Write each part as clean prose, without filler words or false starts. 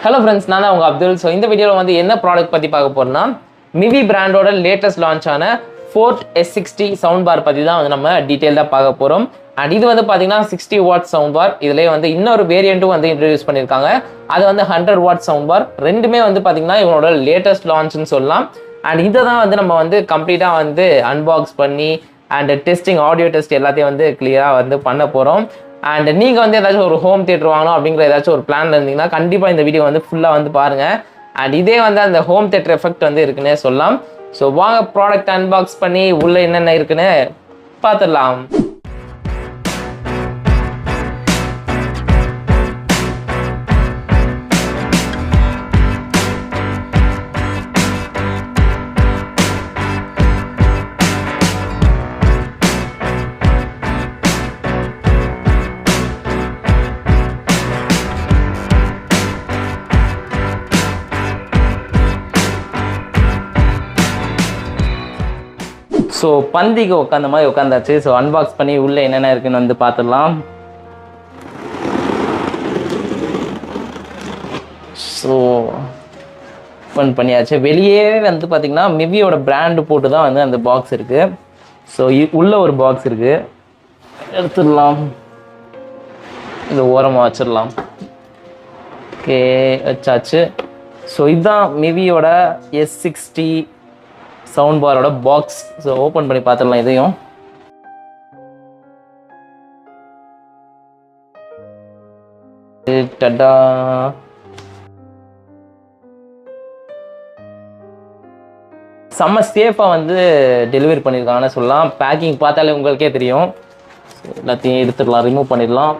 Hello friends, நான் தான் உங்க அப்துல். ஸோ இந்த வீடியோவில் வந்து என்ன ப்ராடக்ட் பற்றி பார்க்க போகிறோம்னா மிவி பிராண்டோட லேட்டஸ்ட் லான்ச் ஆன ஃபோர்ட் S60 சவுண்ட் பார் பற்றி தான் வந்து நம்ம டீட்டெயிலாக பார்க்க போகிறோம். அண்ட் இது வந்து பார்த்தீங்கன்னா 60 வாட் சவுண்ட் பார். இதுலேயே வந்து இன்னொரு வேரியண்ட்டும் வந்து இன்ட்ரடியூஸ் பண்ணியிருக்காங்க. அது வந்து 100 வாட் சவுண்ட் பார். ரெண்டுமே வந்து பார்த்தீங்கன்னா இவங்களோட லேட்டஸ்ட் லான்ச்னு சொல்லலாம். அண்ட் இதை தான் வந்து நம்ம வந்து கம்ப்ளீட்டாக வந்து அன்பாக்ஸ் பண்ணி அண்ட் டெஸ்டிங் ஆடியோ டெஸ்ட் எல்லாத்தையும் வந்து கிளியராக வந்து பண்ண போகிறோம். அண்ட் நீங்கள் வந்து ஏதாச்சும் ஒரு ஹோம் தியேட்டர் வாங்கணும் அப்படிங்கிற ஏதாச்சும் ஒரு பிளான்ல இருந்தீங்கன்னா கண்டிப்பாக இந்த வீடியோ வந்து ஃபுல்லாக வந்து பாருங்கள். அண்ட் இதே வந்து அந்த ஹோம் தியேட்டர் எஃபெக்ட் வந்து இருக்குன்னே சொல்லலாம். ஸோ வாங்க ப்ராடக்ட் அன்பாக்ஸ் பண்ணி உள்ளே என்னென்ன இருக்குன்னு பார்த்துடலாம். ஸோ பந்திக்கு உட்காந்த மாதிரி உட்காந்தாச்சு. ஸோ அன்பாக்ஸ் பண்ணி உள்ளே என்னென்ன இருக்குன்னு வந்து பார்த்துடலாம். ஸோ ஓப்பன் பண்ணியாச்சு. வெளியே வந்து பார்த்திங்கன்னா மிவியோட பிராண்டு போட்டு தான் வந்து அந்த பாக்ஸ் இருக்குது. ஸோ உள்ள ஒரு பாக்ஸ் இருக்குது, எடுத்துடலாம். இது ஓரமாக வச்சிடலாம். ஓகே, வச்சாச்சு. ஸோ இதுதான் மிவியோட S60 சவுண்ட் பாரோட பாக்ஸ். ஸோ ஓப்பன் பண்ணி பார்த்துடலாம். இதையும் டடா, செம்ம சேஃபாக வந்து டெலிவரி பண்ணியிருக்காங்கன்னு சொல்லலாம். பேக்கிங் பார்த்தாலே உங்களுக்கே தெரியும். எல்லாத்தையும் எடுத்துடலாம், ரிமூவ் பண்ணிடலாம்.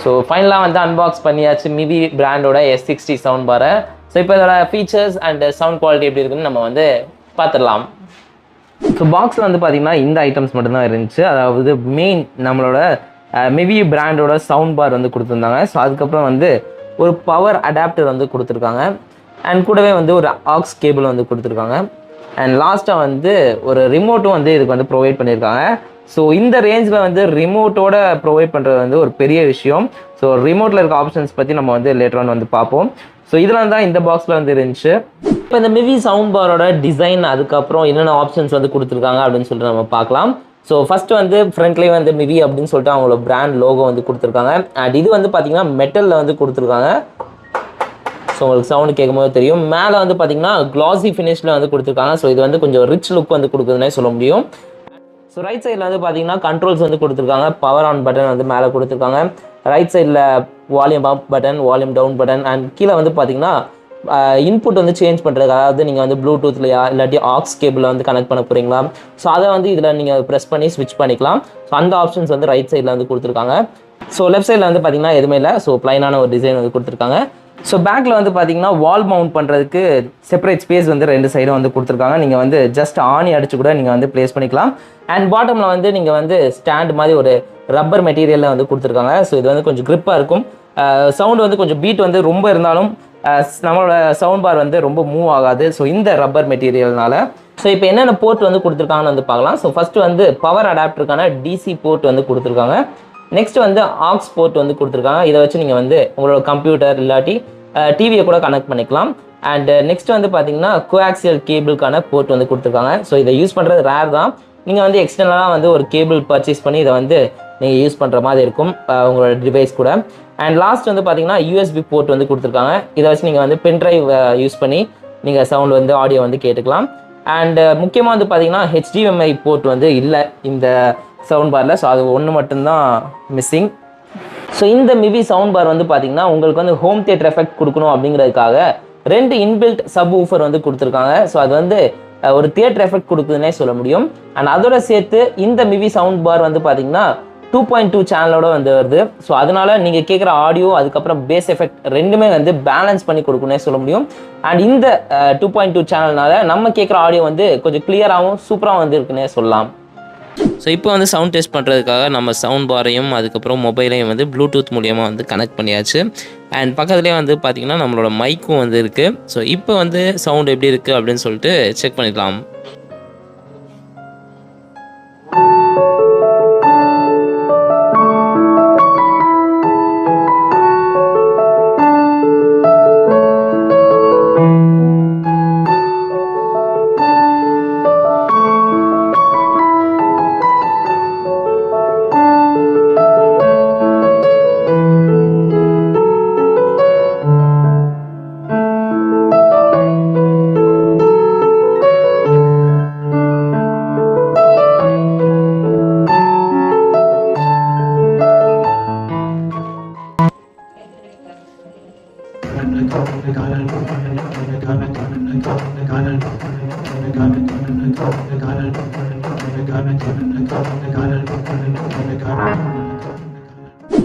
ஸோ ஃபைனலாக வந்து அன்பாக்ஸ் பண்ணியாச்சு மிவி பிராண்டோட S60 சவுண்ட் பாரை. ஸோ இப்போ இதோட ஃபீச்சர்ஸ் அண்ட் சவுண்ட் குவாலிட்டி எப்படி இருக்குன்னு நம்ம வந்து பார்த்துடலாம். ஸோ பாக்ஸில் வந்து பார்த்திங்கன்னா இந்த ஐட்டம்ஸ் மட்டும்தான் இருந்துச்சு. அதாவது மெயின் நம்மளோட மிவி பிராண்டோட சவுண்ட் பார் வந்து கொடுத்துருந்தாங்க. ஸோ அதுக்கப்புறம் வந்து ஒரு பவர் அடாப்டர் வந்து கொடுத்துருக்காங்க. அண்ட் கூடவே வந்து ஒரு ஆக்ஸ் கேபிள் வந்து கொடுத்துருக்காங்க. அண்ட் லாஸ்ட்டாக வந்து ஒரு ரிமோட்டும் வந்து இதுக்கு வந்து ப்ரொவைட் பண்ணியிருக்காங்க. ஸோ இந்த ரேஞ்சில் வந்து ரிமோட்டோட ப்ரொவைட் பண்ணுறது வந்து ஒரு பெரிய விஷயம். ஸோ ரிமோட்டில் இருக்க ஆப்ஷன்ஸ் பற்றி நம்ம வந்து லேட்டர் ஆன் வந்து பார்ப்போம். ஸோ இதெல்லாம் தான் இந்த பாக்ஸில் வந்து இருந்துச்சு. இப்போ இந்த மிவி சவுண்ட் பாரோட டிசைன், அதுக்கப்புறம் என்னென்ன ஆப்ஷன்ஸ் வந்து கொடுத்துருக்காங்க அப்படின்னு சொல்லிட்டு நம்ம பார்க்கலாம். ஸோ ஃபஸ்ட்டு வந்து ஃப்ரண்ட்லேயே வந்து மிவி அப்படின்னு சொல்லிட்டு அவங்களோட பிராண்ட் லோகோ வந்து கொடுத்துருக்காங்க. அண்ட் இது வந்து பார்த்திங்கன்னா மெட்டலில் வந்து கொடுத்துருக்காங்க. ஸோ உங்களுக்கு சவுண்டு கேட்கும்போது தெரியும். மேலே வந்து பார்த்திங்கன்னா க்ளாஸி ஃபினிஷில் வந்து கொடுத்துருக்காங்க. ஸோ இது வந்து கொஞ்சம் ரிச் லுக் வந்து கொடுக்குதுன்னே சொல்ல முடியும். ஸோ ரைட் சைடில் வந்து பார்த்தீங்கன்னா கண்ட்ரோல்ஸ் வந்து கொடுத்துருக்காங்க. பவர் ஆன் பட்டன் வந்து மேலே கொடுத்துருக்காங்க. ரைட் சைடில் volume up button, volume down button. And கீழே வந்து பார்த்தீங்கன்னா இன்புட் வந்து சேஞ்ச் பண்ணுறது. அதாவது நீங்கள் வந்து ப்ளூடூத்லையா இல்லாட்டி ஆக்ஸ் கேபிளில் வந்து கனெக்ட் பண்ண போகிறீங்களா, ஸோ அதை வந்து இதில் நீங்கள் ப்ரெஸ் பண்ணி ஸ்விட்ச் பண்ணிக்கலாம். ஸோ அந்த ஆப்ஷன்ஸ் வந்து ரைட் சைடில் வந்து கொடுத்துருக்காங்க. ஸோ லெஃப்ட் சைடில் வந்து பார்த்தீங்கன்னா எதுவுமே இல்லை. ஸோ ப்ளைனான ஒரு டிசைன் வந்து கொடுத்துருக்காங்க. ஸோ பேக்கில் வந்து பார்த்தீங்கன்னா வால் மவுண்ட் பண்ணுறதுக்கு செப்பரேட் ஸ்பேஸ் வந்து ரெண்டு சைடும் வந்து கொடுத்துருக்காங்க. நீங்கள் வந்து ஜஸ்ட் ஆணி அடிச்சு கூட நீங்கள் வந்து ப்ளேஸ் பண்ணிக்கலாம். அண்ட் பாட்டமில் வந்து நீங்கள் வந்து ஸ்டாண்ட் மாதிரி ஒரு ரப்பர் மெட்டீரியலில் வந்து கொடுத்துருக்காங்க. ஸோ இது வந்து கொஞ்சம் க்ரிப்பாக இருக்கும். சவுண்டு வந்து கொஞ்சம் பீட் வந்து ரொம்ப இருந்தாலும் நம்மளோட சவுண்ட் பார் வந்து ரொம்ப மூவ் ஆகாது. ஸோ இந்த ரப்பர் மெட்டீரியல்னால. ஸோ இப்போ என்னென்ன போர்ட் வந்து கொடுத்துருக்காங்கன்னு வந்து பார்க்கலாம். ஸோ ஃபஸ்ட்டு வந்து பவர் அடாப்டருக்கான DC போர்ட் வந்து கொடுத்துருக்காங்க. நெக்ஸ்ட் வந்து ஆக்ஸ் போர்ட் வந்து கொடுத்துருக்காங்க. இதை வச்சு நீங்கள் வந்து உங்களோட கம்ப்யூட்டர் இல்லாட்டி டிவியை கூட கனெக்ட் பண்ணிக்கலாம். அண்ட் நெக்ஸ்ட் வந்து பார்த்தீங்கன்னா கோஆக்சியல் கேபிளுக்கான போர்ட் வந்து கொடுத்துருக்காங்க. ஸோ இதை யூஸ் பண்ணுறது ரேர் தான். நீங்கள் வந்து எக்ஸ்டர்னலாக வந்து ஒரு கேபிள் பர்ச்சேஸ் பண்ணி இதை வந்து நீங்கள் யூஸ் பண்ணுற மாதிரி இருக்கும் உங்களோட டிவைஸ் கூட. அண்ட் லாஸ்ட் வந்து பார்த்தீங்கன்னா USB போர்ட் வந்து கொடுத்துருக்காங்க. இதை வச்சு நீங்கள் வந்து பென்ட்ரைவ் யூஸ் பண்ணி நீங்கள் சவுண்ட் வந்து ஆடியோ வந்து கேட்டுக்கலாம். அண்ட் முக்கியமாக வந்து பார்த்தீங்கன்னா HDMI போர்ட் வந்து இல்லை இந்த சவுண்ட் பாரில். ஸோ அது ஒன்று மட்டும்தான் மிஸ்ஸிங். ஸோ இந்த மிவி சவுண்ட் பார் வந்து பார்த்தீங்கன்னா உங்களுக்கு வந்து ஹோம் தியேட்டர் எஃபெக்ட் கொடுக்கணும் அப்படிங்கிறதுக்காக 2 இன்பில்ட் சப் ஊஃபர் வந்து கொடுத்துருக்காங்க. ஸோ அது வந்து ஒரு தியேட்டர் எஃபெக்ட் கொடுக்குதுன்னே சொல்ல முடியும். அண்ட் அதோட சேர்த்து இந்த மிவி சவுண்ட் பார் வந்து பார்த்தீங்கன்னா 2.2 சேனலோட வந்து வருது. ஸோ அதனால நீங்கள் கேட்குற ஆடியோ அதுக்கப்புறம் பேஸ் எஃபெக்ட் ரெண்டுமே வந்து பேலன்ஸ் பண்ணி கொடுக்குன்னே சொல்ல முடியும். அண்ட் இந்த 2.2 சேனல்னால நம்ம கேட்குற ஆடியோ வந்து கொஞ்சம் கிளியராகவும் சூப்பராகவும் வந்து இருக்குன்னே சொல்லலாம். ஸோ இப்போ வந்து சவுண்ட் டெஸ்ட் பண்ணுறதுக்காக நம்ம சவுண்ட் பாரையும் அதுக்கப்புறம் மொபைலையும் வந்து ப்ளூடூத் மூலியமாக வந்து கனெக்ட் பண்ணியாச்சு. அண்ட் பக்கத்துலேயே வந்து பார்த்திங்கன்னா நம்மளோட மைக்கும் வந்து இருக்குது. ஸோ இப்போ வந்து சவுண்ட் எப்படி இருக்குது அப்படின்னு சொல்லிட்டு செக் பண்ணிடலாம்.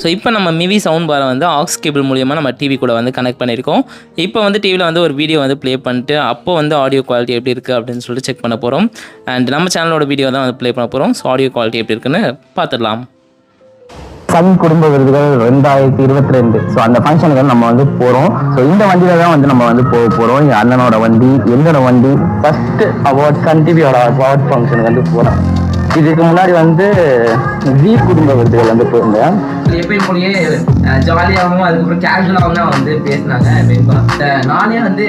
ஸோ இப்போ நம்ம மிவி சவுண்ட் பாரை வந்து ஆக்ஸ் கேபிள் மூலியமாக நம்ம டிவி கூட வந்து கனெக்ட் பண்ணியிருக்கோம். இப்போ வந்து டிவியில் வந்து ஒரு வீடியோ வந்து ப்ளே பண்ணிட்டு அப்போ வந்து ஆடியோ குவாலிட்டி எப்படி இருக்குது அப்படின்னு சொல்லிட்டு செக் பண்ண போகிறோம். அண்ட் நம்ம சேனலோட வீடியோ தான் வந்து ப்ளே பண்ண போகிறோம். ஸோ ஆடியோ குவாலிட்டி எப்படி இருக்குன்னு பார்த்துடலாம். சன் குடும்ப விருதுகள் 2022. ஸோ அந்த ஃபங்க்ஷனுக்கு நம்ம வந்து போகிறோம். ஸோ இந்த வண்டியில தான் வந்து நம்ம வந்து போக போகிறோம். என் அண்ணனோட வண்டி, என்னோட வண்டி. ஃபர்ஸ்ட் அவார்ட் சன் டிவியோட அவார்ட் ஃபங்க்ஷனுக்கு வந்து போகிறோம். இதுக்கு முன்னாடி வந்து ஜி குடும்ப விருதுகள் வந்து போயிருந்தேன். எப்பயும் போலயே ஜாலியாகவும் அதுக்கப்புறம் கேஷுவலாகவும் தான் வந்து பேசினாங்க. நானே வந்து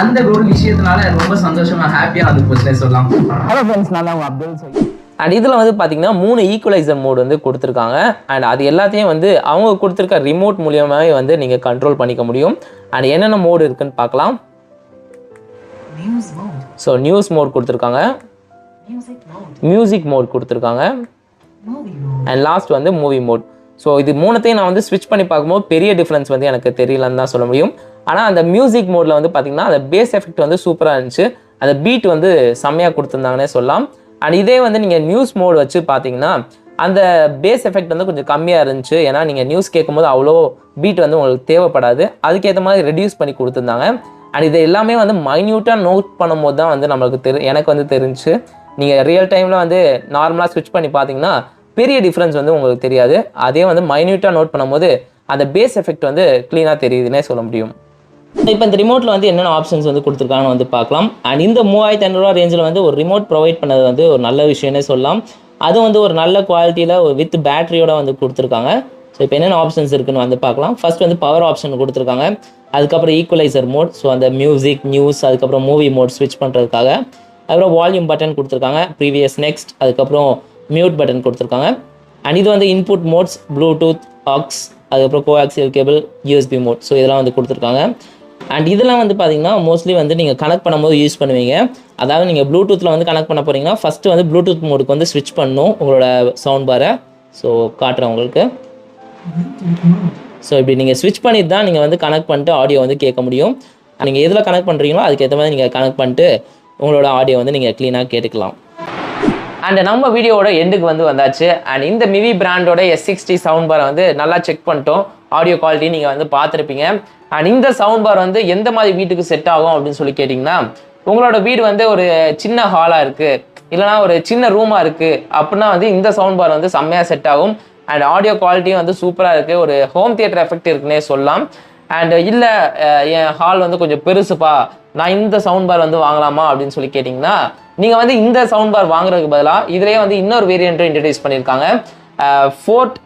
அந்த ஒரு விஷயத்தினால ரொம்ப சந்தோஷமா ஹாப்பியாக வந்து போச்சுன்னே சொல்லலாம். ஹலோ ஃப்ரெண்ட்ஸ், நான் தான் அப்துல் சொல்லி. அண்ட் இதில் வந்து பார்த்தீங்கன்னா 3 ஈக்குவலைசர் மோடு வந்து கொடுத்துருக்காங்க. அண்ட் அது எல்லாத்தையும் வந்து அவங்க கொடுத்துருக்க ரிமோட் மூலியமாகவே வந்து நீங்கள் கண்ட்ரோல் பண்ணிக்க முடியும். அண்ட் என்னென்ன மோடு இருக்குன்னு பார்க்கலாம். ஸோ நியூஸ் மோட் கொடுத்துருக்காங்க, மியூசிக் மோட் கொடுத்துருக்காங்க, அண்ட் லாஸ்ட் வந்து மூவி மோட். ஸோ இது மூணுத்தையும் நான் வந்து ஸ்விட்ச் பண்ணி பார்க்கும்போது பெரிய டிஃப்ரென்ஸ் வந்து எனக்கு தெரியலன்னு தான் சொல்ல முடியும். ஆனால் அந்த மியூசிக் மோடில் வந்து பார்த்திங்கன்னா அந்த பேஸ் எஃபெக்ட் வந்து சூப்பராக இருந்துச்சு. அந்த பீட் வந்து செம்மையாக கொடுத்துருந்தாங்கன்னே சொல்லலாம். அண்ட் இதே வந்து நீங்கள் நியூஸ் மோட் வச்சு பார்த்தீங்கன்னா அந்த பேஸ் எஃபெக்ட் வந்து கொஞ்சம் கம்மியாக இருந்துச்சு. ஏன்னா நீங்கள் நியூஸ் கேட்கும்போது அவ்வளோ பீட் வந்து உங்களுக்கு தேவைப்படாது. அதுக்கேற்ற மாதிரி ரெடியூஸ் பண்ணி கொடுத்துருந்தாங்க. அண்ட் இது எல்லாமே வந்து மைன்யூட்டாக நோட் பண்ணும்போது தான் வந்து நம்மளுக்கு எனக்கு வந்து தெரிஞ்சு. நீங்கள் ரியல் டைமில் வந்து நார்மலாக ஸ்விட்ச் பண்ணி பார்த்தீங்கன்னா பெரிய டிஃப்ரென்ஸ் வந்து உங்களுக்கு தெரியாது. அதே வந்து மைன்யூட்டாக நோட் பண்ணும்போது அந்த பேஸ் எஃபெக்ட் வந்து க்ளீனாக தெரியுதுன்னே சொல்ல முடியும். இப்போ இந்த ரிமோட்டில் வந்து என்னென்ன ஆப்ஷன்ஸ் வந்து கொடுத்துருக்காங்கன்னு வந்து பார்க்கலாம். அண்ட் இந்த 3500 ரேஞ்சில் வந்து ஒரு ரிமோட் ப்ரொவைட் பண்ணது வந்து ஒரு நல்ல விஷயம்னே சொல்லலாம். அது வந்து ஒரு நல்ல குவாலிட்டியில் வித் பேட்டரியோட வந்து கொடுத்துருக்காங்க. ஸோ இப்போ என்னென்ன ஆப்ஷன்ஸ் இருக்குன்னு வந்து பார்க்கலாம். ஃபர்ஸ்ட் வந்து பவர் ஆப்ஷன் கொடுத்துருக்காங்க. அதுக்கப்புறம் ஈக்குவலைசர் மோட், ஸோ அந்த மியூசிக், நியூஸ், அதுக்கப்புறம் மூவி மோட் ஸ்விட்ச் பண்ணுறதுக்காக. அதுக்கப்புறம் வால்யூம் பட்டன் கொடுத்துருக்காங்க, ப்ரீவியஸ், நெக்ஸ்ட், அதுக்கப்புறம் மியூட் பட்டன் கொடுத்துருக்காங்க. அண்ட் இது வந்து இன்புட் மோட்ஸ், ப்ளூடூத், ஆக்ஸ், அதுக்கப்புறம் coaxial cable, USB mode. So இதெல்லாம் வந்து கொடுத்துருக்காங்க. அண்ட் இதெல்லாம் வந்து பார்த்தீங்கன்னா மோஸ்ட்லி வந்து நீங்கள் கனெக்ட் பண்ணும்போது யூஸ் பண்ணுவீங்க. அதாவது நீங்கள் ப்ளூடூத்தில் வந்து கனெக்ட் பண்ண போகிறீங்கன்னா ஃபஸ்ட்டு வந்து ப்ளூடூத் மோடுக்கு வந்து ஸ்விட்ச் பண்ணணும் உங்களோட சவுண்ட் பாரை. ஸோ காட்டுறேன் உங்களுக்கு. ஸோ இப்படி நீங்கள் ஸ்விட்ச் பண்ணிட்டு தான் நீங்கள் வந்து கனெக்ட் பண்ணிட்டு ஆடியோ வந்து கேட்க முடியும். நீங்கள் எதில் கனெக்ட் பண்ணுறீங்களோ அதுக்கேற்ற மாதிரி நீங்கள் கனெக்ட் பண்ணிட்டு உங்களோட ஆடியோ வந்து நீங்கள் க்ளீனாக கேட்டுக்கலாம். அண்ட் நம்ம வீடியோவோட எண்டுக்கு வந்து வந்தாச்சு. அண்ட் இந்த மிவி பிராண்டோட S60 சவுண்ட் பாரை வந்து நல்லா செக் பண்ணிட்டோம். ஆடியோ குவாலிட்டி நீங்கள் வந்து பார்த்துருப்பீங்க. அண்ட் இந்த சவுண்ட் பார் வந்து எந்த மாதிரி வீட்டுக்கு செட் ஆகும் அப்படின்னு சொல்லி கேட்டிங்கன்னா, உங்களோட வீடு வந்து ஒரு சின்ன ஹாலாக இருக்குது, இல்லைனா ஒரு சின்ன ரூமாக இருக்குது அப்படின்னா வந்து இந்த சவுண்ட் பார் வந்து செம்மையாக செட் ஆகும். அண்ட் ஆடியோ குவாலிட்டியும் வந்து சூப்பராக இருக்குது. ஒரு ஹோம் தியேட்டர் எஃபெக்ட் இருக்குன்னே சொல்லலாம். அண்ட் இல்லை என் ஹால் வந்து கொஞ்சம் பெருசுப்பா, நான் இந்த சவுண்ட் பார் வந்து வாங்கலாமா அப்படின்னு சொல்லி கேட்டிங்கன்னா, நீங்கள் வந்து இந்த சவுண்ட் பார் வாங்குறதுக்கு பதிலாக இதுலேயே வந்து இன்னொரு வேரியண்ட்டும் இன்ட்ரடியூஸ் பண்ணியிருக்காங்க. ஃபோர்ட்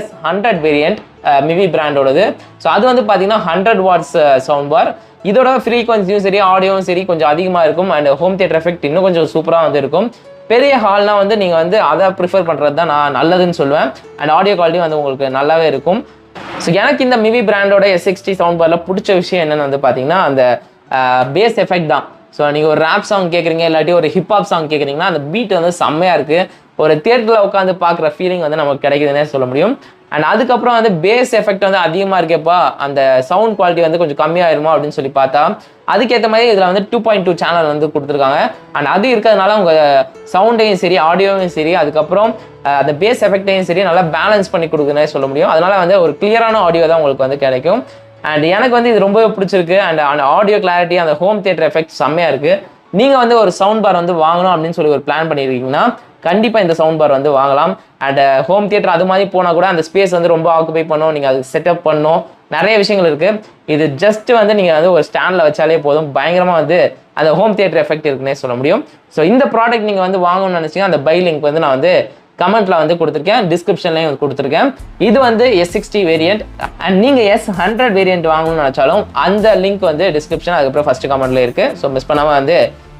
S100 வேரியண்ட் மிவி பிராண்டோடது. ஸோ அது வந்து பார்த்தீங்கன்னா 100 வாட்ஸ் சவுண்ட் பார். இதோட ஃப்ரீக்வன்சியும் சரி, ஆடியோவும் சரி கொஞ்சம் அதிகமாக இருக்கும். அண்ட் ஹோம் தியேட்டர் எஃபெக்ட் இன்னும் கொஞ்சம் சூப்பராக வந்து இருக்கும். பெரிய ஹால்னால் வந்து நீங்கள் வந்து அதை ப்ரிஃபர் பண்ணுறது தான் நான் நல்லதுன்னு சொல்லுவேன். அண்ட் ஆடியோ குவாலிட்டி வந்து உங்களுக்கு நல்லாவே இருக்கும். ஸோ எனக்கு இந்த மிவி பிராண்டோட S60 சவுண்ட் பாரில் பிடிச்ச விஷயம் என்னென்னு வந்து பார்த்தீங்கன்னா அந்த பேஸ் எஃபெக்ட் தான். ஸோ நீங்கள் ஒரு ரேப் சாங் கேட்குறீங்க, இல்லாட்டி ஒரு ஹிப்ஹாப் சாங் கேட்குறீங்கன்னா அந்த பீட் வந்து செம்மையாக இருக்குது. ஒரு தியேட்டரில் உட்காந்து பார்க்குற ஃபீலிங் வந்து நமக்கு கிடைக்குதுன்னே சொல்ல முடியும். அண்ட் அதுக்கப்புறம் வந்து பேஸ் எஃபெக்ட் வந்து அதிகமாக இருக்கேப்பா அந்த சவுண்ட் குவாலிட்டி வந்து கொஞ்சம் கம்மியாயிருமா அப்படின்னு சொல்லி பார்த்தா அதுக்கேற்ற மாதிரி இதில் வந்து 2.2 சேனல் வந்து கொடுத்துருக்காங்க. அண்ட் அது இருக்கிறதுனால உங்கள் சவுண்டையும் சரி, ஆடியோவையும் சரி, அதுக்கப்புறம் அந்த பேஸ் எஃபெக்டையும் சரி நல்லா பேலன்ஸ் பண்ணி கொடுக்குதுன்னே சொல்ல முடியும். அதனால் வந்து ஒரு கிளியரான ஆடியோ தான் உங்களுக்கு வந்து கிடைக்கும். அண்ட் எனக்கு வந்து இது ரொம்பவே பிடிச்சிருக்கு. அண்ட் அந்த ஆடியோ கிளாரிட்டி, அந்த ஹோம் தியேட்டர் எஃபெக்ட் செம்மையாக இருக்குது. நீங்கள் வந்து ஒரு சவுண்ட் பார் வந்து வாங்கணும் அப்படின்னு சொல்லி ஒரு பிளான் பண்ணியிருக்கீங்கன்னா கண்டிப்பாக இந்த சவுண்ட் பார் வந்து வாங்கலாம். அண்ட் ஹோம் தியேட்டர் அது மாதிரி போனால் கூட அந்த ஸ்பேஸ் வந்து ரொம்ப ஆக்குபை பண்ணணும், நீங்கள் அது செட்டப் பண்ணணும், நிறைய விஷயங்கள் இருக்குது. இது ஜஸ்ட் வந்து நீங்கள் வந்து ஒரு ஸ்டாண்டில் வச்சாலே போதும், பயங்கரமாக வந்து அந்த ஹோம் தியேட்டர் எஃபெக்ட் இருக்குன்னே சொல்ல முடியும். ஸோ இந்த ப்ராடக்ட் நீங்கள் வந்து வாங்கணும்னு நினச்சிங்கன்னா அந்த பை லிங்க் வந்து நான் வந்து கமெண்ட்டில் வந்து கொடுத்துருக்கேன், டிஸ்கிரிப்ஷன்லேயும் கொடுத்துருக்கேன். இது வந்து S60 வேரியண்ட். அண்ட் நீங்கள் S100 வேரியண்ட் வாங்கணும்னு நினச்சாலும் அந்த லிங்க் வந்து டிஸ்கிரிப்ஷன், அதுக்கப்புறம் ஃபஸ்ட்டு கமெண்ட்டில் இருக்குது. ஸோ மிஸ் பண்ணாமல் வந்து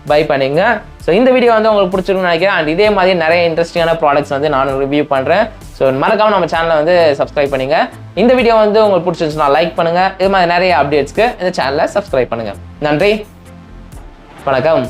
பை பண்ணிங்க. ஸோ இந்த வீடியோ வந்து உங்களுக்கு பிடிச்சிருக்குன்னு நினைக்கிறேன். அண்ட் இதே மாதிரி நிறைய இன்ட்ரெஸ்டிங்கான ப்ராடக்ட்ஸ் வந்து நான் ரிவ்யூ பண்ணுறேன். ஸோ மறக்காமல் நம்ம சேனலை வந்து சப்ஸ்கிரைப் பண்ணுங்க. இந்த வீடியோ வந்து உங்களுக்கு பிடிச்சிருந்துச்சுன்னா லைக் பண்ணுங்கள். இது மாதிரி நிறைய அப்டேட்ஸ்க்கு இந்த சேனலை சப்ஸ்கிரைப் பண்ணுங்கள். நன்றி, வணக்கம்.